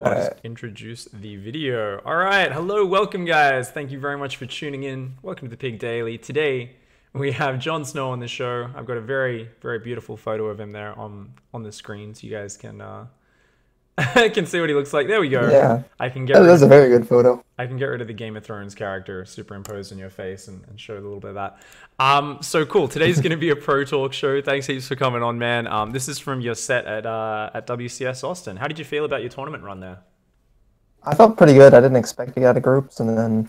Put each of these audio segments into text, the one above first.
I'll just Alright. introduce the video. All right, hello, welcome guys. Thank you very much for tuning in. Welcome to the Pig Daily. Today we have Jon Snow on the show. I've got a very, very beautiful photo of him there on the screen, so you guys can can see what he looks like. There we go. Yeah, I can get that rid is of a very good photo. I can get rid of the Game of Thrones character superimposed on your face and show a little bit of that. So cool. Today's going to be a Pro Talk show. Thanks heaps for coming on, man. This is from your set at WCS Austin. How did you feel about your tournament run there? I felt pretty good. I didn't expect to get out of groups, and then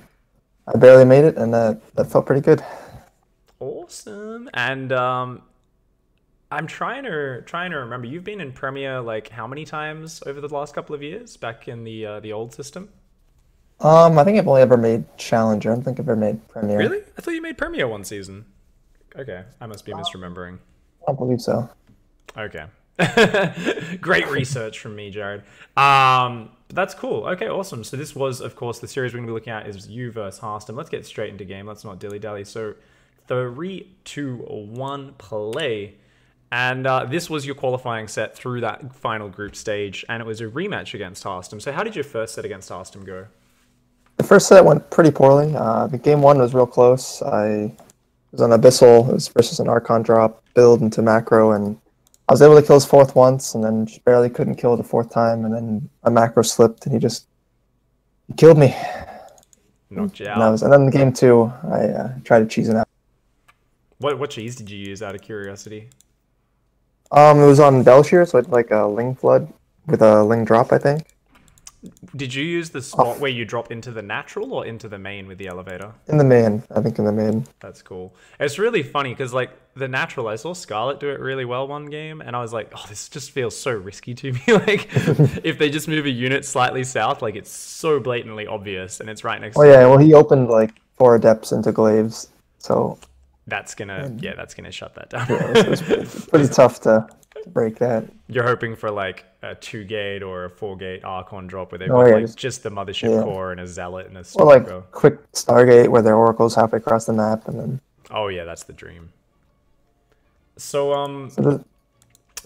I barely made it, and that felt pretty good. Awesome. And I'm trying to remember. You've been in Premier like how many times over the last couple of years back in the old system? I think I've only ever made Challenger. I don't think I've ever made Premier. Really? I thought you made Premier one season. Okay, I must be misremembering. I don't believe so. Okay. Great research from me, Jared. But that's cool. Okay, awesome. So this was, of course, the series we're going to be looking at is you versus Harston. Let's get straight into game. Let's not dilly-dally. So 3, 2, 1, play. And this was your qualifying set through that final group stage, and it was a rematch against Harston. So how did your first set against Harston go? The first set went pretty poorly. The game one was real close. I was on Abyssal. It was versus an Archon drop, build into macro, and I was able to kill his fourth once, and then just barely couldn't kill the fourth time, and then a macro slipped, and he killed me. Knocked you And, out. and then in game two, I tried to cheese it out. What cheese did you use out of curiosity? It was on Belshire, so it's like a Ling Flood with a Ling drop, I think. Did you use the spot Off where you drop into the natural or into the main with the elevator? in the main, I think in the main. That's cool. It's really funny because like the natural, I saw Scarlet do it really well one game, and I was like, oh, this just feels so risky to me. Like, if they just move a unit slightly south, like it's so blatantly obvious, and it's right next Oh to yeah, you. well he opened like 4 adepts into glaives, so That's gonna shut that yeah, it was down. pretty tough to break that. You're hoping for like a 2 gate or a 4 gate Archon drop where they've Oh got yeah, like just the mothership yeah, core and a zealot and a or like stalker. quick Stargate where their oracle's halfway across the map, and then Oh yeah, that's the dream. So so the,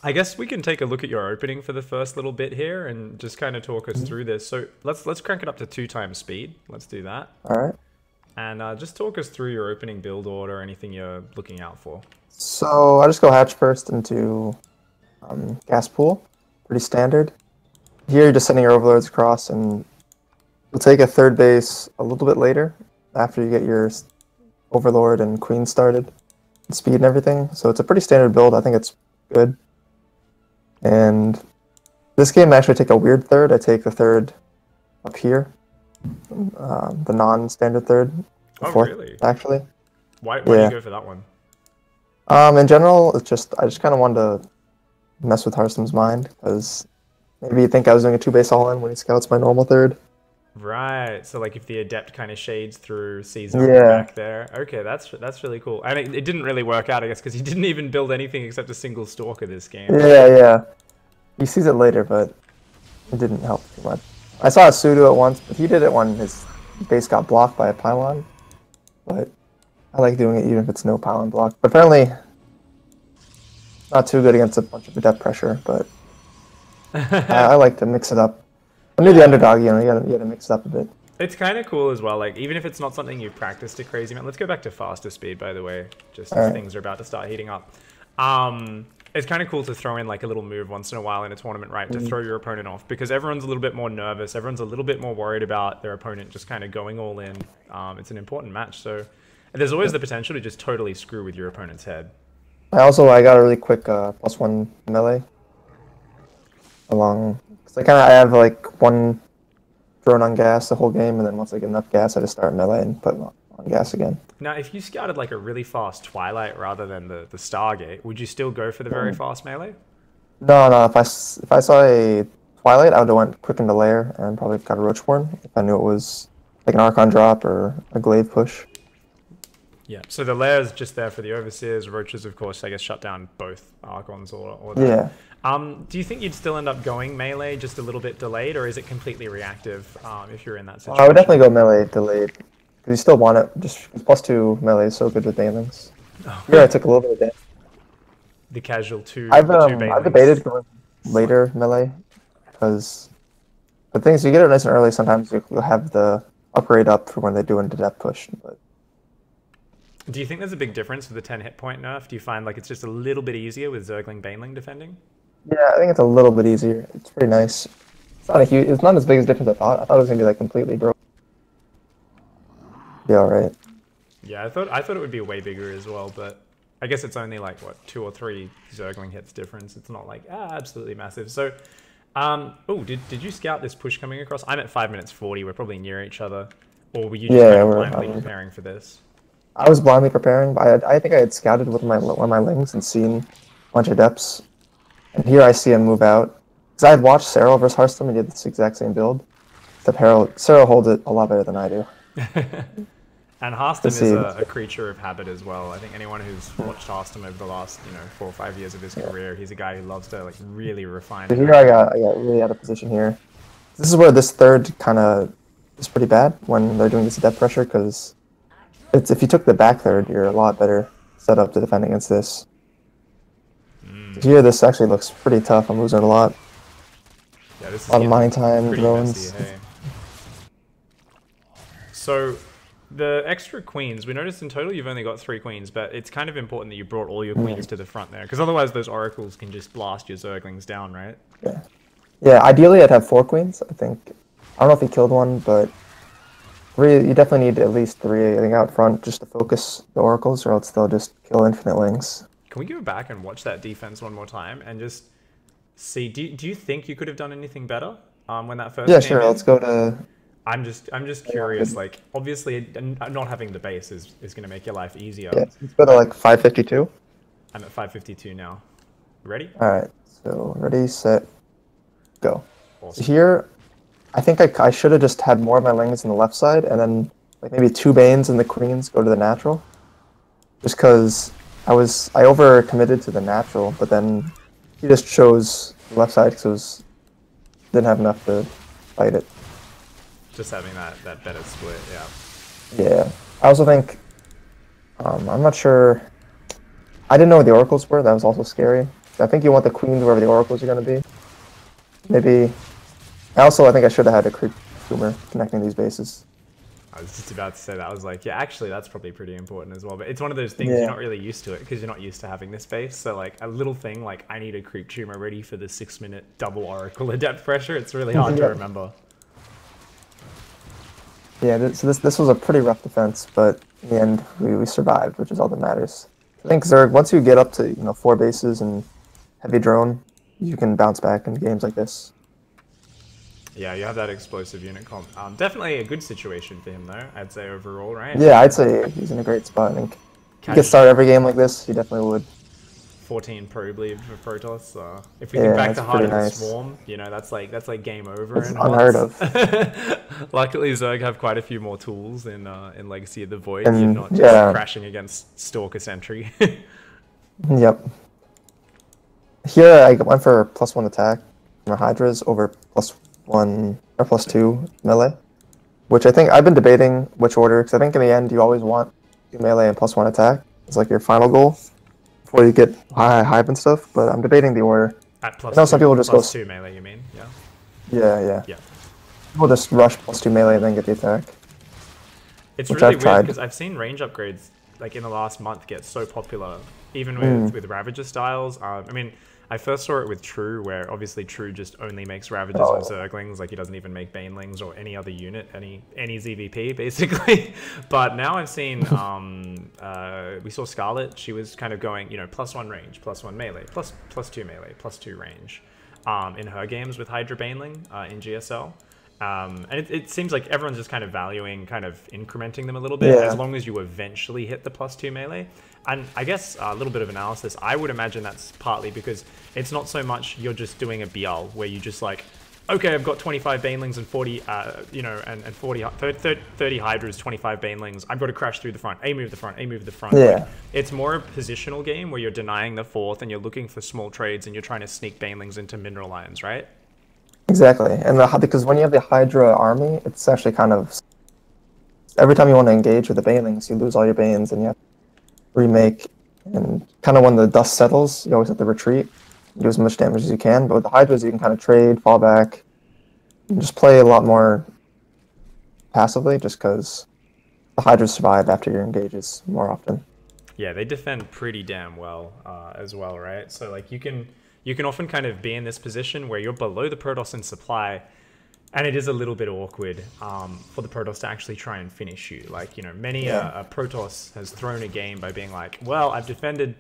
I guess we can take a look at your opening for the first little bit here and just kind of talk us through this. So let's crank it up to 2 times speed. Let's do that. all right. And just talk us through your opening build order, anything you're looking out for. So I just go hatch first into gas pool, pretty standard. Here you're just sending your overlords across, and you'll take a third base a little bit later after you get your overlord and queen started, and speed and everything. So it's a pretty standard build. I think it's good. And this game I actually take a weird third. I take the third up here, the non-standard third, the Oh, fourth really? actually. Why do you Yeah. go for that one? In general, I just kind of wanted to mess with Harstem's mind because maybe you think I was doing a 2 base all in when he scouts my normal third. Right. So like if the adept kind of shades through sees nothing Yeah, back there. Okay, that's really cool. And it didn't really work out, I guess, because he didn't even build anything except a single stalker this game. yeah. He sees it later, but it didn't help too much. I saw Asu do it once, but he did it when his base got blocked by a pylon. But I like doing it even if it's no pylon block. But apparently, not too good against a bunch of adept pressure, but I like to mix it up. When you're the Yeah. underdog, you gotta mix it up a bit. It's kind of cool as well. Like even if it's not something you've practiced a crazy amount. Let's go back to faster speed, by the way, just as Alright. things are about to start heating up. It's kind of cool to throw in like a little move once in a while in a tournament, right? To throw your opponent off because everyone's a little bit more nervous. Everyone's a little bit more worried about their opponent just kind of going all in. It's an important match, so there's always the potential to just totally screw with your opponent's head. I got a really quick +1 melee along. Cause I have like one drone on gas the whole game, and then once I get enough gas, I just start melee and put on gas again. Now, if you scouted like a really fast Twilight rather than the Stargate, would you still go for the very fast melee? No. If I saw a Twilight, I would have went quick into lair and probably got a Roachborn if I knew it was like an Archon drop or a glaive push. Yeah, so the layer's just there for the overseers. Roaches, of course, I guess shut down both Archons or that. Yeah. Do you think you'd still end up going melee just a little bit delayed, or is it completely reactive if you're in that I would situation? definitely go melee delayed. Because you still want it. Just +2 melee is so good with Daemons. Here I took a little bit of damage. The casual two, the two I've banelings. debated going later melee because The thing is, you get it nice and early. Sometimes you'll have the upgrade up for when they do into depth push. But Do you think there's a big difference with the 10 hit point nerf? Do you find like it's just a little bit easier with Zergling Baneling defending? yeah, I think it's a little bit easier. It's pretty nice. It's not a huge. It's not as big as difference I thought. I thought it was gonna be like completely broken. Be all right. Yeah, I thought it would be way bigger as well, but I guess it's only like what 2 or 3 Zergling hits difference. It's not like absolutely massive. So, oh, did you scout this push coming across? I'm at 5 minutes 40. We're probably near each other, or were you just kind of blindly preparing for this? I was blindly preparing, but I think I had scouted with one of my lings and seen a bunch of depths. And here I see him move out. Because I had watched Cyril versus Hearthstone and did this exact same build. Cyril holds it a lot better than I do. And Hearthstone is a creature of habit as well. I think anyone who's watched Hearthstone over the last 4 or 5 years of his career, he's a guy who loves to like really refine. So here I got really out of position here. This is where this third kind of is pretty bad when they're doing this depth pressure, because if you took the back third, you're a lot better set up to defend against this. Here, this actually looks pretty tough. I'm losing a lot. Yeah, this is a lot of mine time, drones. Messy, hey? So, the extra queens, we noticed in total you've only got 3 queens, but it's kind of important that you brought all your queens to the front there, because otherwise those oracles can just blast your Zerglings down, right? Yeah. Yeah, ideally I'd have 4 queens, I think. I don't know if he killed one, but 3, you definitely need at least 3, I think, out front just to focus the oracles, or else they'll just kill infinite lings. Can we go back and watch that defense one more time and just see, do you think you could have done anything better when that first Yeah, came sure, in? let's go to... I'm just curious, like, obviously not having the base is going to make your life easier. Yeah, let's go to like 552. I'm at 552 now. Ready? Alright, so ready, set, go. Awesome. So here, I think I should have just had more of my lings on the left side, and then like maybe 2 Banes and the Queens go to the natural. Just because I over committed to the natural, but then he just chose the left side because didn't have enough to fight it. Just having that better split, yeah. Yeah. I also think, I'm not sure, I didn't know where the oracles were, that was also scary. I think you want the queens wherever the oracles are going to be. Maybe, I think I should have had a creep tumor connecting these bases. I was just about to say that. I was like, yeah, actually that's probably pretty important as well. But it's one of those things you're not really used to it because you're not used to having this base. So like a little thing like I need a creep tumor ready for the 6-minute double oracle at depth pressure. It's really hard to remember. Yeah, so this was a pretty rough defense, but in the end we survived, which is all that matters. I think Zerg, once you get up to 4 bases and heavy drone, you can bounce back in games like this. Yeah, you have that explosive unit comp. Definitely a good situation for him though, I'd say overall, right? Yeah, I'd say he's in a great spot. I think he could start every game like this. He definitely would. 14 Pro Bleed for Protoss. If we think back to Heart of the Swarm, that's like game over. It's unheard of. Luckily, Zerg have quite a few more tools in Legacy of the Void. And, you're not just crashing against Stalker Sentry. Yep. Here I went for +1 attack from Hydras over +1 or +2 melee, which I think I've been debating which order, because I think in the end you always want 2 melee and +1 attack. It's like your final goal before you get high hype and stuff, but I'm debating the order. At +2, I know some people just go +2 melee, you mean? Yeah. Yeah. People just rush +2 melee and then get the attack. It's really weird because I've seen range upgrades like in the last month get so popular, even with Ravager styles. I mean, I first saw it with True, where obviously True just only makes Ravagers on Zerglings, like he doesn't even make Banelings or any other unit, any ZVP basically. But now I've seen, we saw Scarlet, she was kind of going, +1 range, +1 melee, +2 melee, +2 range in her games with Hydra Baneling in GSL. And it seems like everyone's just kind of valuing, kind of incrementing them a little bit, as long as you eventually hit the +2 melee. And I guess a little bit of analysis, I would imagine that's partly because it's not so much you're just doing a BL where you just like, okay, I've got 25 Banelings and 40, and 30 Hydras, 25 Banelings. I've got to crash through the front. A move the front, A move the front. Yeah. Like, it's more a positional game where you're denying the fourth and you're looking for small trades and you're trying to sneak Banelings into mineral lines, right? Exactly. And because when you have the Hydra army, it's actually kind of, every time you want to engage with the Banelings, you lose all your Banes and you have to remake, and kind of when the dust settles, you always have to retreat, do as much damage as you can. But with the Hydras, you can kind of trade, fall back, and just play a lot more passively, just because the Hydras survive after your engages more often. Yeah, they defend pretty damn well as well, right? So like you can often kind of be in this position where you're below the Protoss in supply, and it is a little bit awkward for the Protoss to actually try and finish you. Like, you know, many a Protoss has thrown a game by being like, well, I've defended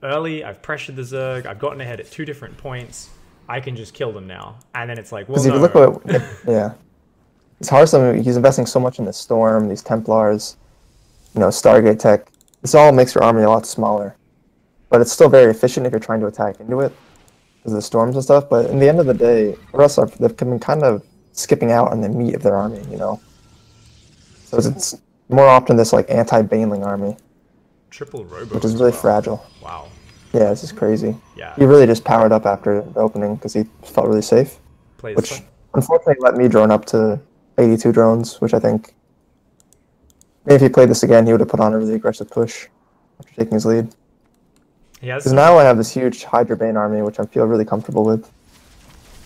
early, I've pressured the Zerg, I've gotten ahead at 2 different points, I can just kill them now. And then it's like, well, no. If you look at yeah. It's Hearthstone, he's investing so much in the Storm, these Templars, you know, Stargate tech. This all makes your army a lot smaller. But it's still very efficient if you're trying to attack into it, because of the storms and stuff. But in the end of the day, for us, they've been kind of skipping out on the meat of their army, you know? So it's more often this, like, anti-Baneling army. Triple Robo, which is really fragile. Wow. Yeah, this is crazy. Yeah. He really just powered up after the opening because he felt really safe. Which unfortunately let me drone up to 82 drones, which I think maybe if he played this again, he would have put on a really aggressive push after taking his lead. Because now I have this huge Hydra Bane army, which I feel really comfortable with.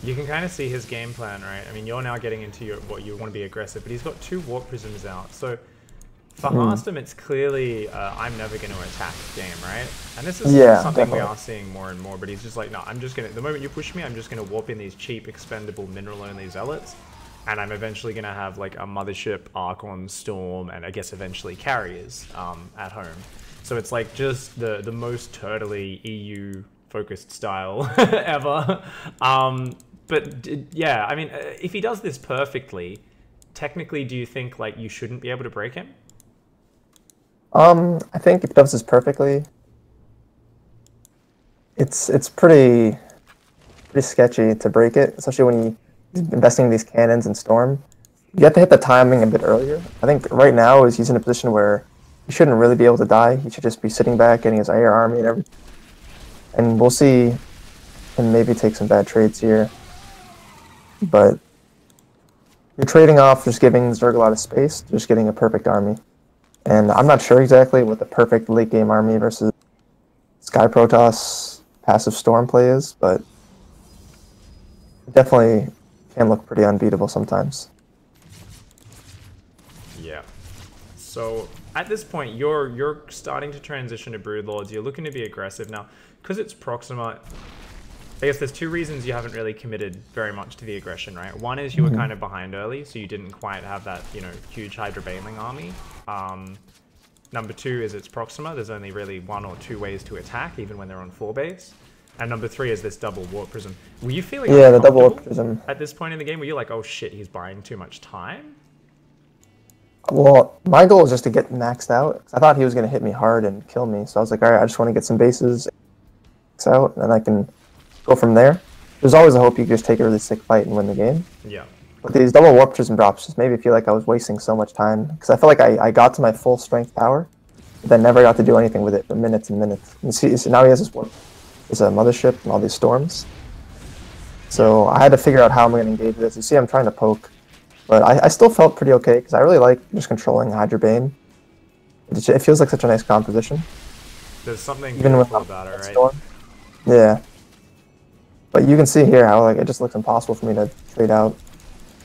You can kind of see his game plan, right? I mean, you're now getting into what you want to be aggressive, but he's got 2 Warp Prisms out. So for Hearthstone, it's clearly I'm never going to attack game, right? And this is something we are seeing more and more, but he's just like, no, I'm just going to, the moment you push me, I'm just going to warp in these cheap, expendable, mineral-only Zealots, and I'm eventually going to have like a Mothership, Archon, Storm, and I guess eventually Carriers at home. So it's like just the most turtley EU-focused style ever. But yeah, I mean, if he does this perfectly, technically, do you think like you shouldn't be able to break him? I think if he does this perfectly, it's pretty sketchy to break it, especially when he's investing in these cannons and Storm. You have to hit the timing a bit earlier. I think right now he's in a position where he shouldn't really be able to die. He should just be sitting back, getting his air army and everything. And we'll see him maybe take some bad trades here. But you're trading off just giving Zerg a lot of space, just getting a perfect army. And I'm not sure exactly what the perfect late game army versus Sky Protoss passive Storm play is, but it definitely can look pretty unbeatable sometimes. Yeah. So at this point, you're starting to transition to Broodlords. You're looking to be aggressive now, because it's Proxima. I guess there's 2 reasons you haven't really committed very much to the aggression, right? One is you were kind of behind early, so you didn't quite have that, you know, huge Hydra Baneling army. Number 2 is it's Proxima. There's only really 1 or 2 ways to attack, even when they're on 4 base. And number 3 is this double Warp Prism. Were you feeling the double Warp Prism at this point in the game? Were you like, oh shit, he's buying too much time? Well, my goal was just to get maxed out. I thought he was going to hit me hard and kill me, so I was like, all right, I just want to get some bases out, and then I can go from there. There's always a hope you can just take a really sick fight and win the game. Yeah. But these double Warp Prism drops just made me feel like I was wasting so much time, because I felt like I got to my full strength power, but then never got to do anything with it for minutes and minutes. And see, so now he has this warp. There's a Mothership and all these Storms. So I had to figure out how I'm going to engage this. You see I'm trying to poke, but I still felt pretty okay, because I really like just controlling Hydra Bane. It feels like such a nice composition. There's something beautiful about it, right? Storm. Yeah. But you can see here how like it just looks impossible for me to trade out.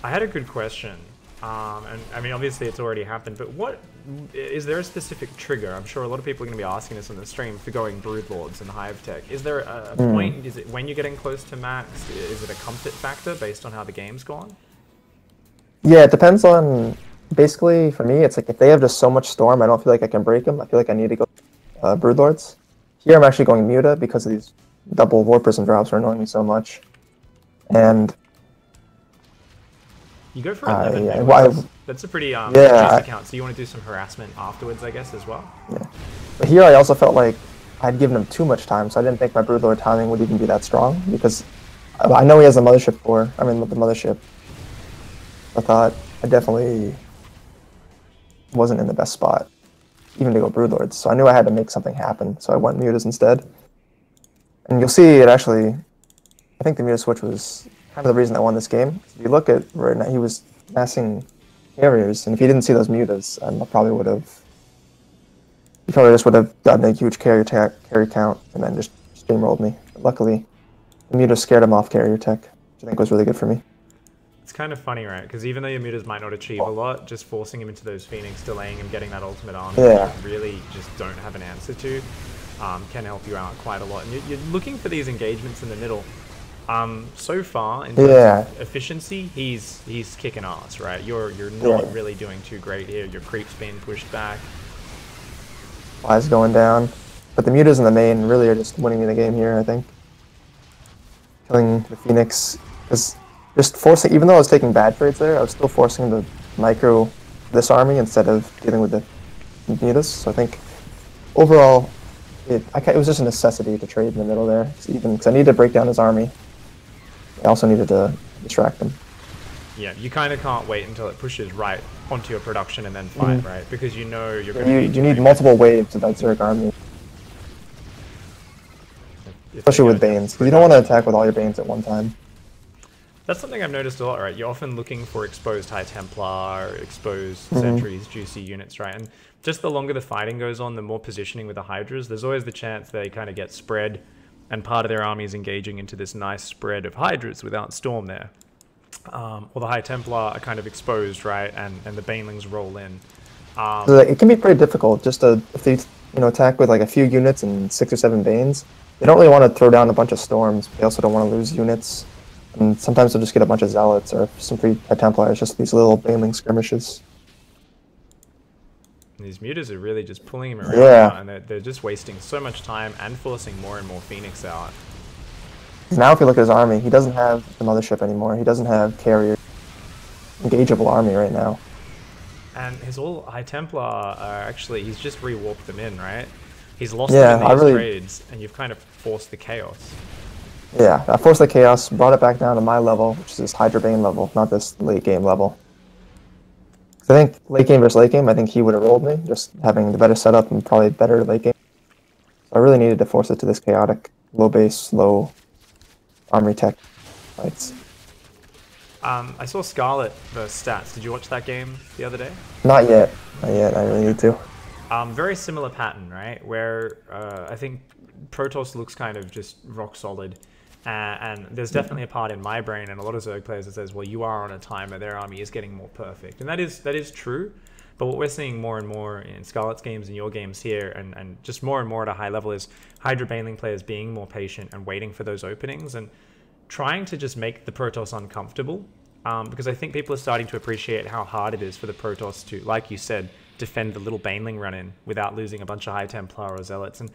I had a good question, and I mean obviously it's already happened, but what is there a specific trigger? I'm sure a lot of people are going to be asking this on the stream for going Broodlords and Hive Tech. Is there a point? Is it when you're getting close to max? Is it a comfort factor based on how the game's gone? Yeah, it depends on. Basically, for me, it's like if they have just so much Storm, I don't feel like I can break them. I feel like I need to go Broodlords. Here I'm actually going Muta because of these double Warp Prism drops are annoying me so much. And you go for 11. That's a pretty juicy count. So you want to do some harassment afterwards, I guess, as well? Yeah. But here I also felt like I'd given him too much time, so I didn't think my Broodlord timing would even be that strong, because I know he has the Mothership core. I mean, the Mothership. I thought I definitely wasn't in the best spot, even to go Broodlords. So I knew I had to make something happen, so I went Mutas instead. And you'll see it actually, I think the Muta switch was kind of the reason I won this game. If you look at right now, he was massing carriers, and if he didn't see those Mutas, I probably would have, he probably just would have gotten a huge carry count and then just steamrolled me. But luckily, the Muta scared him off carrier tech, which I think was really good for me. kind of funny, right? Because even though your mutas might not achieve a lot, just forcing him into those Phoenix, delaying him getting that ultimate army that you really just don't have an answer to, can help you out quite a lot. And you're looking for these engagements in the middle. So far, in terms of efficiency, he's kicking ass, right? You're not really doing too great here. Your creep's being pushed back. Fly's going down. But the mutas in the main really are just winning the game here, I think. Killing the Phoenix is just forcing, even though I was taking bad trades there, I was still forcing the micro this army instead of dealing with the mutas. So I think overall, it was just a necessity to trade in the middle there, even because I needed to break down his army. I also needed to distract him. Yeah, you kind of can't wait until it pushes right onto your production and then fight, right? Because you know you're going to... You need multiple waves of that Zerg army. Especially with Banes, because you don't want to attack with all your Banes at one time. That's something I've noticed a lot, right? You're often looking for exposed High Templar, exposed sentries, juicy units, right? And just the longer the fighting goes on, the more positioning with the Hydras, there's always the chance they kind of get spread, and part of their army is engaging into this nice spread of Hydras without Storm there. Or the High Templar are kind of exposed, right? And the Banelings roll in. So it can be pretty difficult just to, if they attack with like a few units and 6 or 7 Banes. They don't really want to throw down a bunch of Storms. They also don't want to lose units. And sometimes they'll just get a bunch of Zealots or some free High Templars, just these little Baneling skirmishes. These mutas are really just pulling him around now, and they're just wasting so much time and forcing more and more Phoenix out. Now if you look at his army, he doesn't have the Mothership anymore. He doesn't have Carrier. Engageable army right now. And his all High Templar are actually, he's just re-warped them in, right? He's lost them in these trades, and you've kind of forced the chaos. Yeah, I forced the chaos, brought it back down to my level, which is this Hydra Bane level, not this late game level. I think late game versus late game, I think he would have rolled me, just having the better setup and probably better late game. So I really needed to force it to this chaotic, low base, low armory tech fights. I saw Scarlet versus Stats. Did you watch that game the other day? Not yet. Not yet. I really need to. Very similar pattern, right? Where I think Protoss looks kind of just rock solid. And there's definitely a part in my brain and a lot of Zerg players that says, well, you are on a timer, their army is getting more perfect. And that is true. But what we're seeing more and more in Scarlet's games and your games here, and just more and more at a high level, is Hydra Baneling players being more patient and waiting for those openings and trying to just make the Protoss uncomfortable. Because I think people are starting to appreciate how hard it is for the Protoss to, like you said, defend the little Baneling run-in without losing a bunch of High Templar or Zealots. And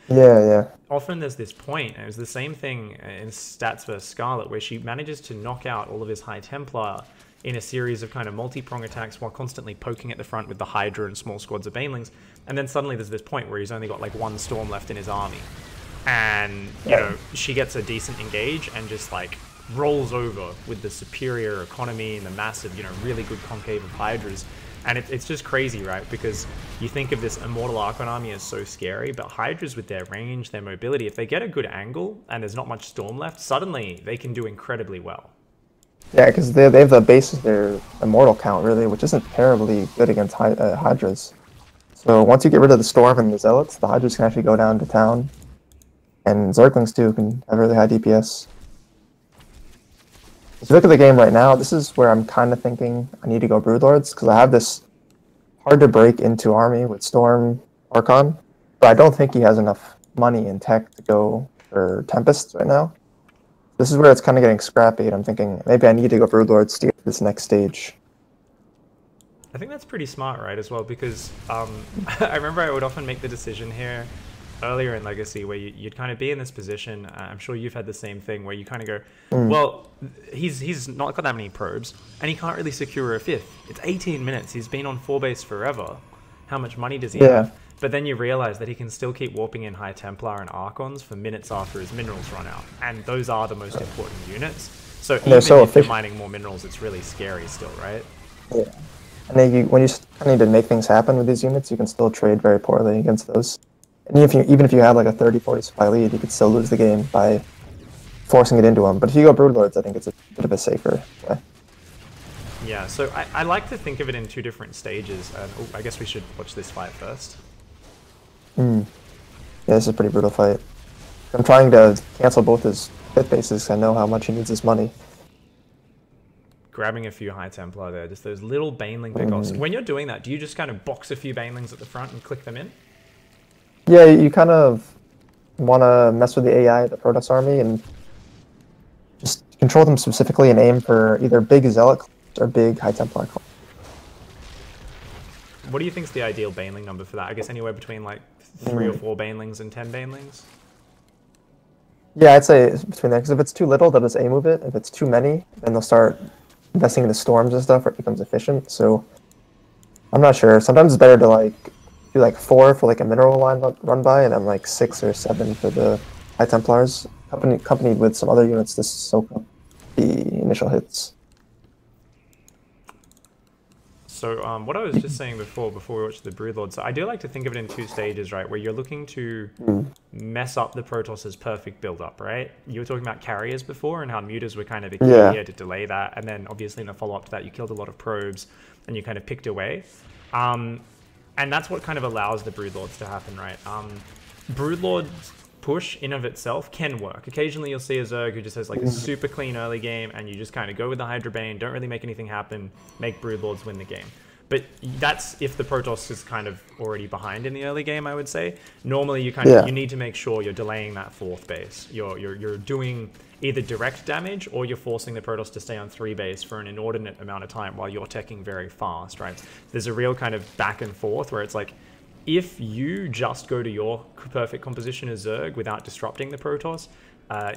often there's this point, and it was the same thing in Stats vs Scarlet, where she manages to knock out all of his High Templar in a series of kind of multi-prong attacks while constantly poking at the front with the Hydra and small squads of Banelings. And then suddenly there's this point where he's only got like one Storm left in his army. And, you know, she gets a decent engage and just like rolls over with the superior economy and the massive, really good concave of Hydras. And it's just crazy, right? Because you think of this Immortal Archon army as so scary, but Hydras with their range, their mobility, if they get a good angle and there's not much Storm left, suddenly they can do incredibly well. Yeah, because they have the base of their Immortal count, really, which isn't terribly good against Hydras. So once you get rid of the Storm and the Zealots, the Hydras can actually go down to town. And Zerglings, too, can have really high DPS. If you look at the game right now, this is where I'm kind of thinking I need to go Broodlords, because I have this hard to break into army with Storm Archon, but I don't think he has enough money and tech to go for Tempests right now. This is where it's kind of getting scrappy, and I'm thinking maybe I need to go Broodlords to get to this next stage. I think that's pretty smart, right, as well, because I remember I would often make the decision here earlier in Legacy where you'd kind of be in this position. I'm sure you've had the same thing where you kind of go, well, he's not got that many probes and he can't really secure a fifth. It's 18 minutes. He's been on 4 base forever. How much money does he have? But then you realize that he can still keep warping in High Templar and Archons for minutes after his minerals run out. And those are the most important units. So even if you're mining more minerals, it's really scary still, right? Yeah. And then when you kind of need to make things happen with these units, you can still trade very poorly against those. And even if you have like a 30-40 supply lead, you could still lose the game by forcing it into them. But if you go Broodlords, I think it's a bit of a safer way. Yeah, so I like to think of it in 2 different stages. I guess we should watch this fight first. Yeah, this is a pretty brutal fight. I'm trying to cancel both his pit bases. I know how much he needs his money. grabbing a few High Templar there, just those little Baneling pickoffs. When you're doing that, do you just kind of box a few Banelings at the front and click them in? Yeah, you kind of want to mess with the AI, the Protoss army, and just control them specifically and aim for either big Zealot or big High Templar. What do you think is the ideal Baneling number for that? I guess anywhere between like 3 or 4 Banelings and 10 Banelings? Yeah, I'd say it's between there, because if it's too little, they'll just A-move it. If it's too many, then they'll start investing into storms and stuff where it becomes efficient. So I'm not sure. Sometimes it's better to like do like 4 for like a mineral line run by, and then like 6 or 7 for the High Templars, accompanied with some other units to soak up the initial hits. So what I was just saying before we watched the Broodlord, so I do like to think of it in 2 stages, right? Where you're looking to mess up the Protoss's perfect build-up, right? You were talking about carriers before and how mutas were kind of the key here to delay that. And then obviously in a follow-up to that, you killed a lot of probes and you kind of picked away. And that's what kind of allows the Broodlords to happen, right? Broodlord's push in of itself can work. Occasionally you'll see a Zerg who just has like a super clean early game and you just kind of go with the Hydra Bane, don't really make anything happen, make Broodlords win the game. But that's if the Protoss is kind of already behind in the early game, I would say. Normally you kind of you need to make sure you're delaying that 4th base. You're doing either direct damage or you're forcing the Protoss to stay on 3 base for an inordinate amount of time while you're teching very fast, right? There's a real kind of back and forth where it's like, if you just go to your perfect composition as Zerg without disrupting the Protoss,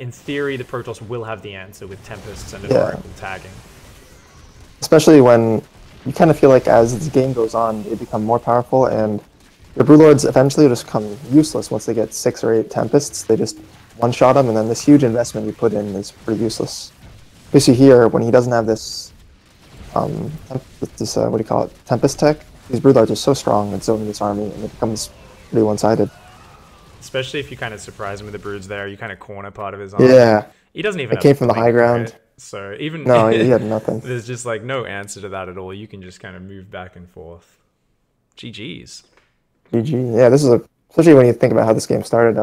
in theory, the Protoss will have the answer with Tempests and Oracle tagging. Especially when you kind of feel like as the game goes on, they become more powerful, and the Broodlords eventually just become useless once they get 6 or 8 Tempests. They just one-shot them, and then this huge investment you put in is pretty useless. Especially here, when he doesn't have this, what do you call it, Tempest tech, these Broodlords are so strong in zoning this army, and it becomes pretty one-sided. Especially if you kind of surprise him with the Broods there, you kind of corner part of his army. Yeah. He doesn't even It came from the high ground. Right? So even no, he had nothing. There's just like no answer to that at all. You can just kind of move back and forth. GG's. GG. Yeah, this is especially when you think about how this game started.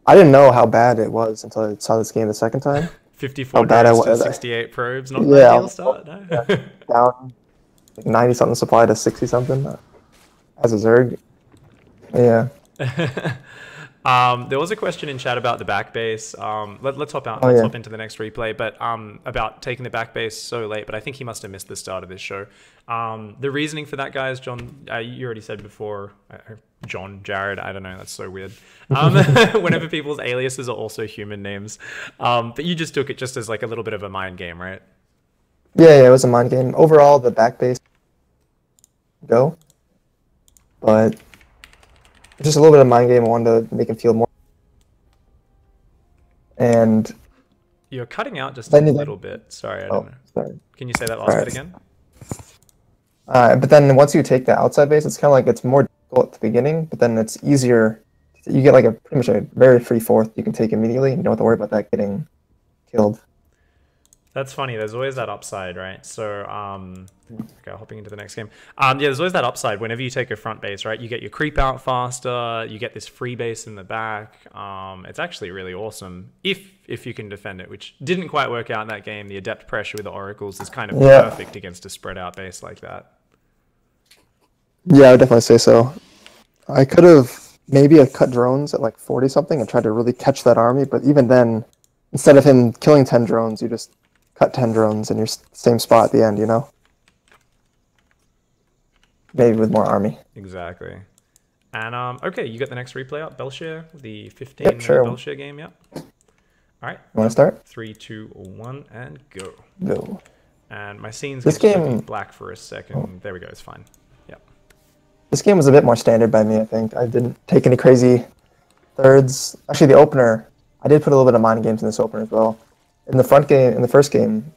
I didn't know how bad it was until I saw this game the second time. 54 drones to 68 probes. Not an ideal start. No? Down like 90 something supply to 60 something as a Zerg. Yeah. There was a question in chat about the back base. Let's hop out. Let's hop into the next replay. But about taking the back base so late. But I think he must have missed the start of this show. The reasoning for that, guys, John, you already said before. John, Jared, I don't know. That's so weird. Whenever people's aliases are also human names. But you just took it just as like a little bit of a mind game, right? Yeah, it was a mind game. Overall, the back base go, but just a little bit of mind game. I wanted to make him feel more. And you're cutting out just a little bit. Sorry, I don't know. Sorry. Can you say that last bit again? But then once you take the outside base, it's kind of like it's more difficult at the beginning, but then it's easier. You get like pretty much a very free 4th you can take immediately. You don't have to worry about that getting killed. That's funny. There's always that upside, right? So, okay, hopping into the next game. Yeah, there's always that upside whenever you take a front base, right? You get your creep out faster. You get this free base in the back. It's actually really awesome if you can defend it, which didn't quite work out in that game. The adept pressure with the oracles is kind of perfect against a spread out base like that. Yeah, I would definitely say so. I could have maybe cut drones at like 40 something and tried to really catch that army, but even then, instead of him killing 10 drones, you just cut 10 drones in your same spot at the end, you know? Maybe with more army. Exactly. And, okay, you got the next replay up, Belshare, the 15 Belshare game, yep. All right. You want to start? 3, 2, 1, and go. Go. And my scene's this going to game be black for a second. There we go, it's fine. Yep. This game was a bit more standard by me, I think. I didn't take any crazy thirds. Actually, the opener, I did put a little bit of mind games in this opener as well. In the first game,